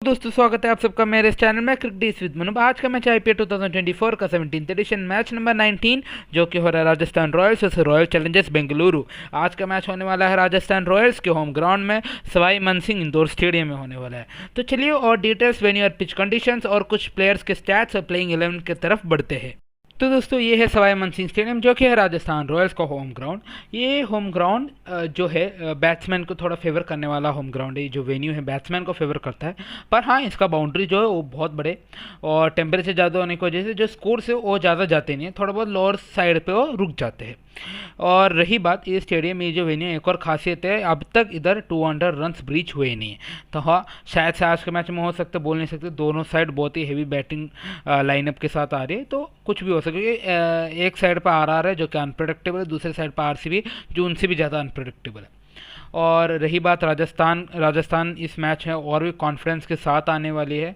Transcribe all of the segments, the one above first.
दोस्तों स्वागत है आप सबका मेरे इस चैनल में क्रिकेट विद मनु। आज का मैच आईपीएल 2024 का 17th एडिशन मैच नंबर 19 जो कि हो रहा है Rajasthan Royals versus royal Challengers Bengaluru. आज का मैच होने वाला है राजस्थान रॉयल्स के होम ग्राउंड में सवाई मानसिंह इंदौर स्टेडियम में होने वाला है। तो चलिए और डिटेल्स, वेन्यू और पिच कंडीशंस और कुछ प्लेयर्स के स्टैट्स और प्लेइंग 11 की तरफ बढ़ते हैं। तो दोस्तों ये है सवाई मानसिंह स्टेडियम जो कि है राजस्थान रॉयल्स का होम ग्राउंड। ये होम ग्राउंड जो है बैट्समैन को थोड़ा फेवर करने वाला होम ग्राउंड है। जो वेन्यू है बैट्समैन को फेवर करता है, पर हाँ इसका बाउंड्री जो है वो बहुत बड़े और टेम्परेचर ज़्यादा होने की वजह से जो स्कोर से वो ज़्यादा जाते नहीं है, थोड़ा बहुत लोअर साइड पे वो रुक जाते हैं। और रही बात ये स्टेडियम में जो वेन्यू एक और खासियत है, अब तक इधर 200 रन्स ब्रीच हुए नहीं है। तो हाँ शायद से आज के मैच में हो सकता है, बोल नहीं सकते। दोनों साइड बहुत ही हेवी बैटिंग लाइनअप के साथ आ रही है, तो कुछ भी हो सकता है। एक साइड पर आरआर है जो कि अनप्रेडिक्टेबल है, दूसरे साइड पर आरसीबी जो उनसे भी ज़्यादा अनप्रेडिक्टेबल है। और रही बात राजस्थान इस मैच में और भी कॉन्फिडेंस के साथ आने वाली है,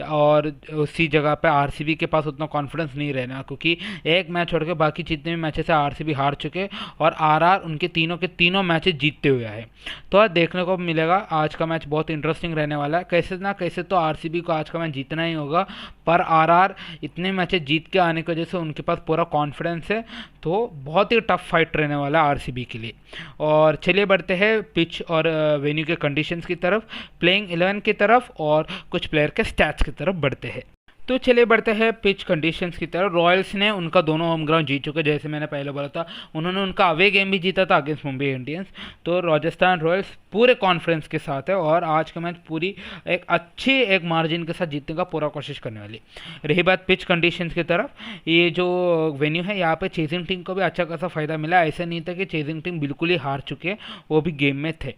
और उसी जगह पे आरसीबी के पास उतना कॉन्फिडेंस नहीं रहना, क्योंकि एक मैच छोड़ के बाकी जितने भी मैचेस है आरसीबी हार चुके और आरआर उनके तीनों के तीनों मैचेस जीतते हुए है। तो आज देखने को मिलेगा, आज का मैच बहुत इंटरेस्टिंग रहने वाला है। कैसे ना कैसे तो आरसीबी को आज का मैच जीतना ही होगा, पर आरआर इतने मैचेस जीत के आने की वजह से उनके पास पूरा कॉन्फिडेंस है, तो बहुत ही टफ फाइट रहने वाला है आरसीबी के लिए। और चलिए बढ़ते हैं पिच और वेन्यू के कंडीशंस की तरफ, प्लेइंग 11 की तरफ और कुछ प्लेयर के स्टैट्स की तरफ बढ़ते हैं। तो चलिए बढ़ते हैं पिच कंडीशंस की तरफ। रॉयल्स ने उनका दोनों होम ग्राउंड जीत चुके, जैसे मैंने पहले बोला था। उन्होंने उनका अवे गेम भी जीता था अगेंस्ट मुंबई इंडियंस। तो राजस्थान रॉयल्स पूरे कॉन्फिडेंस के साथ है और आज का मैच पूरी एक अच्छी एक मार्जिन के साथ जीतने का पूरा कोशिश करने वाली। रही बात पिच कंडीशंस की तरफ, ये जो वेन्यू है यहाँ पे चेजिंग टीम को भी अच्छा खासा फायदा मिला। ऐसा नहीं था कि चेजिंग टीम बिल्कुल ही हार चुके, वो भी गेम में थे,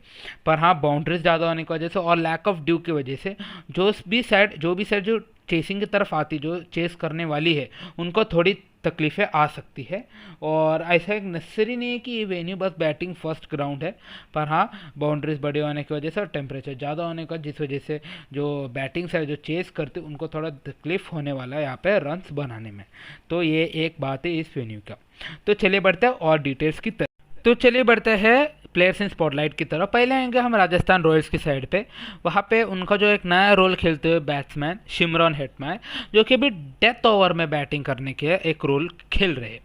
पर हाँ बाउंड्रीज ज़्यादा होने की वजह से और लैक ऑफ ड्यू की वजह से जो भी साइड जो चेसिंग की तरफ आती, जो चेस करने वाली है, उनको थोड़ी तकलीफ़ें आ सकती है। और ऐसा एक नेसेसरी नहीं है कि ये वेन्यू बस बैटिंग फर्स्ट ग्राउंड है, पर हाँ बाउंड्रीज बड़े होने की वजह से और टेम्परेचर ज़्यादा होने का जिस वजह से जो बैटिंग साइड जो चेस करते उनको थोड़ा तकलीफ होने वाला है यहाँ पे रन्स बनाने में। तो ये एक बात है इस वेन्यू का। तो चलिए बढ़ते हैं और डिटेल्स की तरफ। तो चलिए बढ़ते हैं प्लेयर्स इन स्पॉटलाइट की तरफ। पहले आएंगे हम राजस्थान रॉयल्स की साइड पे। वहाँ पे उनका जो एक नया रोल खेलते हुए बैट्समैन शिमरॉन हेटमायर, जो कि अभी डेथ ओवर में बैटिंग करने के एक रोल खेल रहे हैं।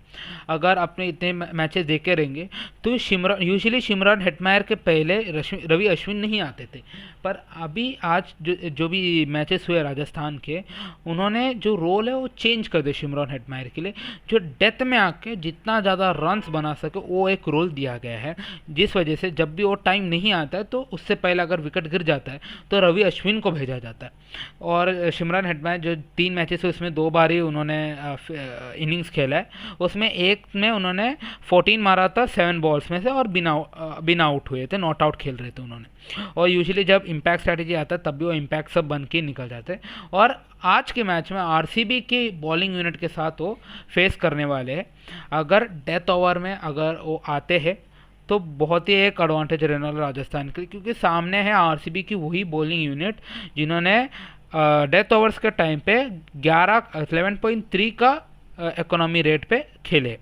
अगर आपने इतने मैचेस देखे रहेंगे तो यूजुअली शिमरॉन हेटमायर के पहले रवि अश्विन नहीं आते थे, पर अभी आज जो भी मैचेस हुए राजस्थान के, उन्होंने जो रोल है वो चेंज कर दिया शिमरॉन हेटमायर के लिए। जो डेथ में आके जितना ज़्यादा रन्स बना सके वो एक रोल दिया गया है, जिस वजह से जब भी वो टाइम नहीं आता है तो उससे पहले अगर विकेट गिर जाता है तो रवि अश्विन को भेजा जाता है। और शिमरॉन हेटमायर जो 3 मैचेस है उसमें 2 बार ही उन्होंने इनिंग्स खेला है। उसमें एक में उन्होंने 14 मारा था 7 बॉल्स में से और बिना आउट हुए थे, नॉट आउट खेल रहे थे उन्होंने। और यूजुअली जब इम्पैक्ट स्ट्रैटेजी आता है तब भी वो इम्पैक्ट सब बन के निकल जाते हैं। और आज के मैच में आरसीबी की बॉलिंग यूनिट के साथ वो फेस करने वाले हैं। अगर डेथ ओवर में अगर वो आते हैं तो बहुत ही एक एडवांटेज रहने वाला राजस्थान के लिए, क्योंकि सामने है आरसीबी की वही बॉलिंग यूनिट जिन्होंने डेथ ओवर्स के टाइम पे 11.3 का इकोनॉमी रेट पे खेले।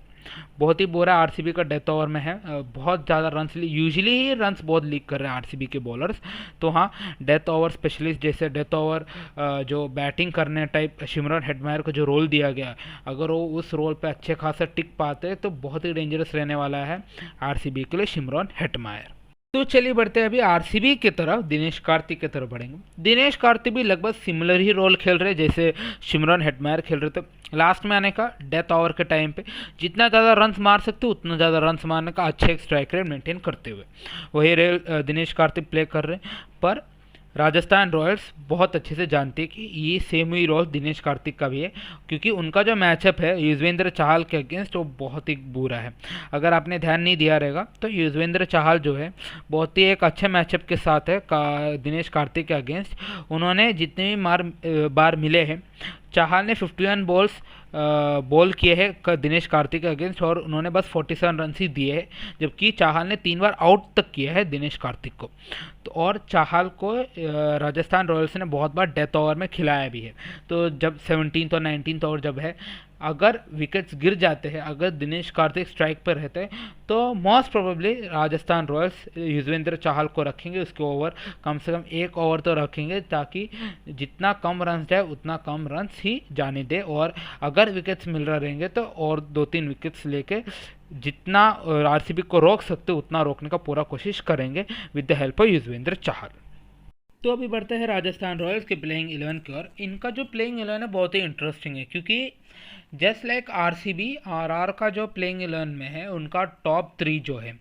बहुत ही बुरा आरसीबी का डेथ ओवर में है, बहुत ज़्यादा रन्स यूजुअली ही रन्स बहुत लीक कर रहे हैं आरसीबी के बॉलर्स। तो हाँ डेथ ओवर स्पेशलिस्ट जैसे डेथ ओवर जो बैटिंग करने टाइप शिमरॉन हेटमायर को जो रोल दिया गया, अगर वो उस रोल पे अच्छे खासा टिक पाते हैं तो बहुत ही डेंजरस रहने वाला है आरसीबी के लिए शिमरॉन हेटमायर। तो चलिए बढ़ते हैं अभी आरसीबी की तरफ, दिनेश कार्तिक की तरफ बढ़ेंगे। दिनेश कार्तिक भी लगभग सिमिलर ही रोल खेल रहे जैसे शिमरॉन हेटमायर खेल रहे थे। लास्ट में आने का डेथ ओवर के टाइम पे जितना ज़्यादा रन्स मार सकते उतना ज़्यादा रन्स मारने का अच्छे एक स्ट्राइक रेट मेंटेन करते हुए वही रेल दिनेश कार्तिक प्ले कर रहे हैं। पर राजस्थान रॉयल्स बहुत अच्छे से जानती है कि ये सेम ही रोल दिनेश कार्तिक का भी है, क्योंकि उनका जो मैचअप है युजवेंद्र चाहल के अगेंस्ट वो बहुत ही बुरा है। अगर आपने ध्यान नहीं दिया रहेगा तो युजवेंद्र चाहल जो है बहुत ही एक अच्छे मैचअप के साथ है दिनेश कार्तिक के अगेंस्ट। उन्होंने जितने भी बार मिले हैं, चाहल ने 51 बॉल्स बॉल किए हैं दिनेश कार्तिक के अगेंस्ट और उन्होंने बस 47 रन ही दिए हैं, जबकि चाहल ने 3 बार आउट तक किया है दिनेश कार्तिक को। तो और चाहल को राजस्थान रॉयल्स ने बहुत बार डेथ ओवर में खिलाया भी है। तो जब 17th और 19th ओवर जब है अगर विकेट्स गिर जाते हैं, अगर दिनेश कार्तिक स्ट्राइक पर रहते हैं, तो most probably Rajasthan Royals Yuzvendra Chahal को रखेंगे, उसके ओवर कम से कम एक ओवर तो रखेंगे, ताकि जितना कम रन जाए उतना कम रन ही जाने दे। और अगर विकेट्स मिल रहे रहेंगे तो और 2-3 विकेट्स लेके जितना आरसीबी को रोक सकते उतना रोकने का पूरा कोशिश करेंगे with the help of Yuzvendra Chahal. तो अभी बढ़ते हैं राजस्थान रॉयल्स के प्लेइंग 11 की ओर। इनका जो प्लेइंग 11 है बहुत ही इंटरेस्टिंग है, क्योंकि जस्ट लाइक आरसीबी, आरआर का जो प्लेइंग 11 में है उनका टॉप 3 जो है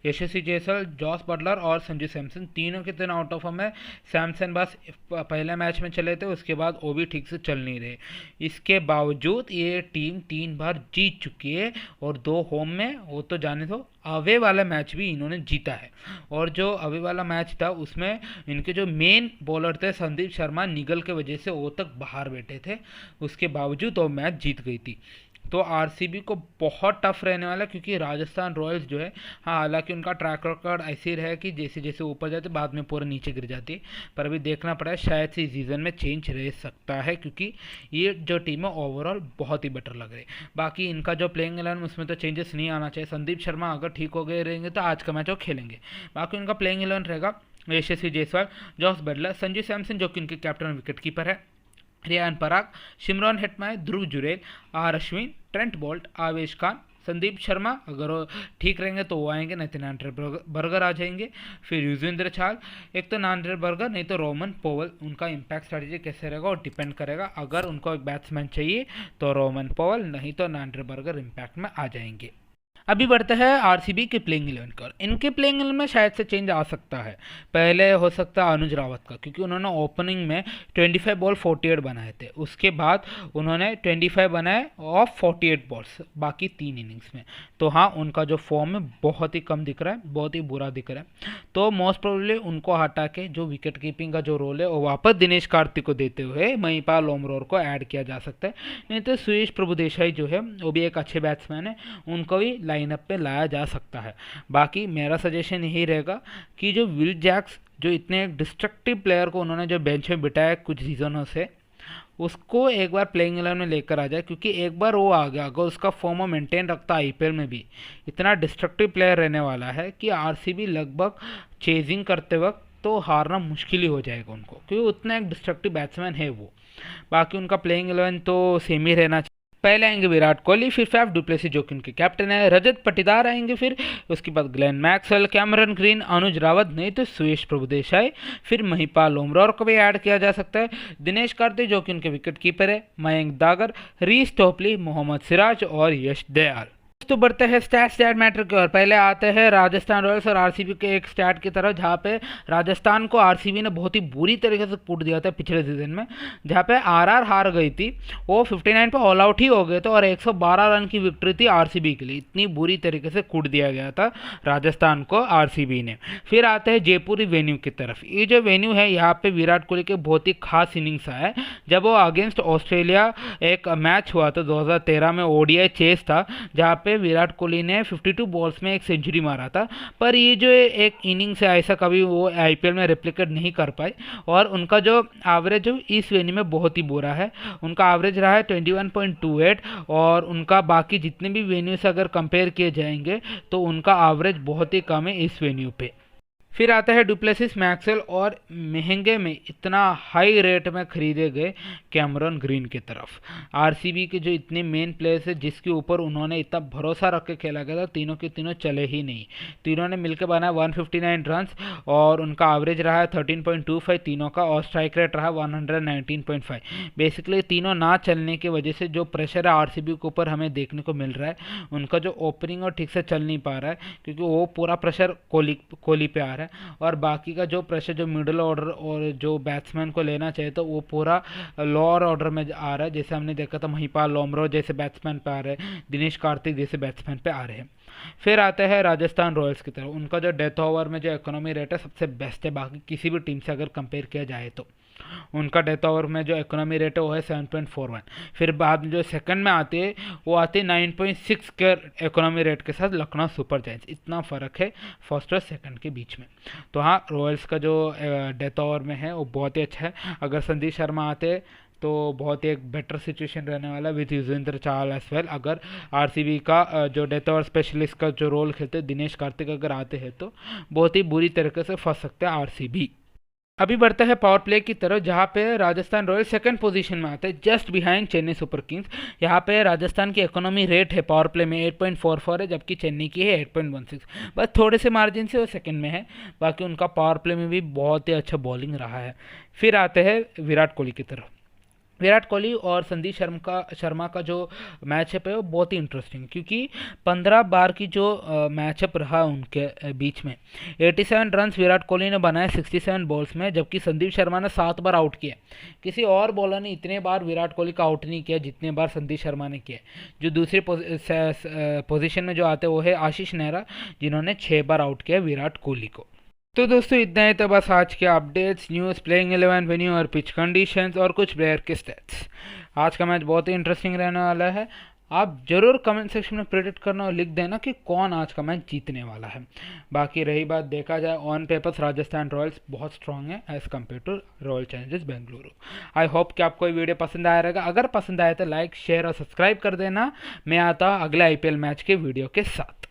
यशस्वी जायसवाल, जॉस बटलर और संजू सैमसन, तीनों के तीनों आउट ऑफ फॉर्म है। सैमसन बस पहले मैच में चले थे, उसके बाद वो भी ठीक से चल नहीं रहे। इसके बावजूद ये टीम 3 बार जीत चुकी है और 2 होम में, वो तो जाने दो, अवे वाला मैच भी इन्होंने जीता है। और जो अवे वाला मैच था उसमें इनके जो मेन बॉलर थे संदीप शर्मा निगल के वजह से वो तक बाहर बैठे थे, उसके बावजूद वो मैच जीत गई थी। तो आरसीबी को बहुत टफ रहने वाला है, क्योंकि राजस्थान रॉयल्स जो है, हाँ हालांकि उनका ट्रैक रिकॉर्ड ऐसे ही रहा कि जैसे जैसे ऊपर जाते बाद में पूरा नीचे गिर जाती है, पर अभी देखना पड़ा है, शायद से इस सीज़न में चेंज रह सकता है, क्योंकि ये जो टीम है ओवरऑल बहुत ही बेटर लग रही है। बाकी इनका जो प्लेइंग 11 उसमें तो चेंजेस नहीं आना चाहिए। संदीप शर्मा अगर ठीक हो गए रहेंगे तो आज का मैच वो खेलेंगे। बाकी उनका प्लेइंग 11 रहेगा यशस्वी जायसवाल, जॉस बटलर, संजू सैमसन जो कि उनके कैप्टन विकेट कीपर है, Riyan Parag, Shimron Hetmyer, Dhruv Jurel, R Ashwin, Trent Boult, Avesh Khan, Sandeep Sharma अगर वो ठीक रहेंगे तो वो आएंगे, नहीं तो नांड्रे बर्गर आ जाएंगे। फिर युजवेंद्र चहल, एक तो नांड्रे बर्गर नहीं तो रोमन पोवल। उनका इम्पैक्ट स्ट्रेटजी कैसे रहेगा वो डिपेंड करेगा। अगर उनको एक बैट्समैन चाहिए तो रोमन पोवल, नहीं तो नांड्रे बर्गर इम्पैक्ट में आ जाएंगे। अभी बढ़ते हैं आरसीबी के प्लेइंग 11 की ओर। इनके प्लेइंग 11 में शायद से चेंज आ सकता है। पहले हो सकता है अनुज रावत का, क्योंकि उन्होंने ओपनिंग में 25 बॉल 48 बनाए थे, उसके बाद उन्होंने 25 बनाए ऑफ 48 बॉल्स बाकी 3 इनिंग्स में। तो हाँ, उनका जो फॉर्म है बहुत ही कम दिख रहा है, बहुत ही बुरा दिख रहा है। तो मोस्ट प्रोबेबली उनको हटा के जो विकेट कीपिंग का जो रोल है वो वापस दिनेश कार्तिक को देते हुए महिपाल ओमरोर को ऐड किया जा सकता है, नहीं तो सुरेश प्रभुदेसाई जो है वो भी एक अच्छे बैट्समैन है, उनको भी लाइनअप पे लाया जा सकता है। बाकी मेरा सजेशन यही रहेगा कि जो विल जैक्स, जो इतने एक डिस्ट्रक्टिव प्लेयर को उन्होंने जो बेंच में बिठाया कुछ सीजनों से, उसको एक बार प्लेइंग 11 में लेकर आ जाए, क्योंकि एक बार वो आ गया, अगर उसका फॉर्म मेंटेन रखता आईपीएल में भी, इतना डिस्ट्रक्टिव प्लेयर रहने वाला है कि आरसीबी लगभग चेजिंग करते वक्त तो हारना मुश्किल ही हो जाएगा उनको, क्योंकि उतना एक डिस्ट्रक्टिव बैट्समैन है वो। बाकी उनका प्लेइंग 11 तो सेम ही रहना चाहिए। पहले आएंगे विराट कोहली, फिर फैफ डु प्लेसिस जो कि उनके कैप्टन है, रजत पाटीदार आएंगे, फिर उसके बाद ग्लेन मैक्सवेल, कैमरन ग्रीन, अनुज रावत, नहीं तो सुरेश प्रभुदेसाई, फिर महिपाल ओमरोर को भी ऐड किया जा सकता है, दिनेश कार्तिक जो कि उनके विकेट कीपर है, मयंक दागर, रीस टोपली, मोहम्मद सिराज और यश दयाल। तो बढ़ते हैं स्टैट मैटर की ओर। पहले आते हैं राजस्थान रॉयल्स और आरसीबी के एक स्टैट की तरफ, जहाँ पे राजस्थान को आरसीबी ने बहुत ही बुरी तरीके से कूट दिया था पिछले सीजन में, जहाँ पे आरआर हार गई थी, वो 59 पे ऑल आउट ही हो गए थे और 112 रन की विक्ट्री थी आरसीबी के लिए। इतनी बुरी तरीके से कूट दिया गया था राजस्थान को आरसीबी ने। फिर आते हैं जयपुरी वेन्यू की तरफ। ये जो वेन्यू है यहाँ पे विराट कोहली के बहुत ही खास इनिंग्स आया है, जब वो अगेंस्ट ऑस्ट्रेलिया एक मैच हुआ था 2013 में, ओडीआई चेस था, जहाँ पे विराट कोहली ने 52 बॉल्स में एक सेंचुरी मारा था। पर ये जो एक इनिंग्स है ऐसा कभी वो आईपीएल में रेप्लिकेट नहीं कर पाए, और उनका जो एवरेज है इस वेन्यू में बहुत ही बुरा है। उनका एवरेज रहा है 21.28, और उनका बाकी जितने भी वेन्यू से अगर कंपेयर किए जाएंगे तो उनका एवरेज बहुत ही कम है इस वेन्यू पे। फिर आता है डु प्लेसिस, मैक्सवेल और महंगे में इतना हाई रेट में खरीदे गए कैमरन ग्रीन की तरफ। आरसीबी के जो इतने मेन प्लेयर्स है जिसके ऊपर उन्होंने इतना भरोसा रख के खेला गया था, तीनों के तीनों चले ही नहीं। तीनों ने मिलकर बनाया 159 रन और उनका एवरेज रहा है 13.25 तीनों का, और स्ट्राइक रेट रहा 119.5। बेसिकली तीनों ना चलने की वजह से जो प्रेशर है आरसीबी के ऊपर हमें देखने को मिल रहा है, उनका जो ओपनिंग और ठीक से चल नहीं पा रहा है, क्योंकि वो पूरा प्रेशर कोहली पे आ रहा है, और बाकी का जो प्रेशर जो मिडिल ऑर्डर और जो बैट्समैन को लेना चाहिए तो वो पूरा लोअर ऑर्डर में आ रहा है। जैसे हमने देखा था महिपाल ओमरोर जैसे बैट्समैन पे आ रहे हैं, दिनेश कार्तिक जैसे बैट्समैन पे आ रहे हैं। फिर आते हैं राजस्थान रॉयल्स की तरफ। उनका जो डेथ ओवर में जो इकोनॉमी रेट है सबसे बेस्ट है बाकी किसी भी टीम से अगर कंपेयर किया जाए तो। उनका डेथ ओवर में जो इकोनॉमी रेट है वो है 7.41। फिर बाद में जो सेकंड में आते हैं वो आते हैं 9.6 के इकोनॉमी रेट के साथ लखनऊ सुपर जायंट्स। इतना फ़र्क है फर्स्ट और सेकंड के बीच में। तो हाँ, रॉयल्स का जो डेथ ओवर में है वो बहुत ही अच्छा है। अगर संदीप शर्मा आते तो बहुत ही एक बेटर सिचुएशन रहने वाला with Yuzvendra Chahal as well. अगर आरसीबी का जो डेथ ओवर स्पेशलिस्ट का जो रोल खेलते दिनेश कार्तिक अगर आते हैं तो बहुत ही बुरी तरीके से फंस सकते हैं आरसीबी। अभी बढ़ता है पावर प्ले की तरफ, जहाँ पे राजस्थान रॉयल्स सेकंड पोजीशन में आता है just behind Chennai super Kings. यहाँ पे राजस्थान की इकोनॉमी रेट है पावर प्ले में 8.44 है, जबकि चेन्नई की है 8.16। बस थोड़े से मार्जिन से वो सेकंड में है। बाकी उनका पावर प्ले में भी बहुत ही अच्छा बॉलिंग रहा है। फिर आते हैं विराट कोहली की तरफ। विराट कोहली और संदीप शर्मा का जो मैचअप है वो बहुत ही इंटरेस्टिंग है, क्योंकि 15 बार की जो मैचअप रहा उनके बीच में 87 रन्स विराट कोहली ने बनाए 67 बॉल्स में, जबकि संदीप शर्मा ने 7 बार आउट किया। किसी और बॉलर ने इतने बार विराट कोहली का आउट नहीं किया जितने बार संदीप शर्मा ने किया। जो दूसरी पोजीशन में जो आते वो है आशीष नेहरा, जिन्होंने 6 बार आउट किया विराट कोहली को। तो दोस्तों इतना ही था बस आज के अपडेट्स, न्यूज़, प्लेइंग 11 वेन्यू और पिच कंडीशंस और कुछ प्लेयर के स्टैट्स। आज का मैच बहुत ही इंटरेस्टिंग रहने वाला है। आप जरूर कमेंट सेक्शन में प्रेडिक्ट करना और लिख देना कि कौन आज का मैच जीतने वाला है। बाकी रही बात, देखा जाए ऑन पेपर्स राजस्थान रॉयल्स बहुत स्ट्रांग है as compared to Royal Challengers Bengaluru. I hope कि आपको ये वीडियो पसंद आया रहेगा। अगर पसंद आया तो लाइक, शेयर और सब्सक्राइब कर देना। मैं आता हूँ अगले IPL मैच के वीडियो के साथ।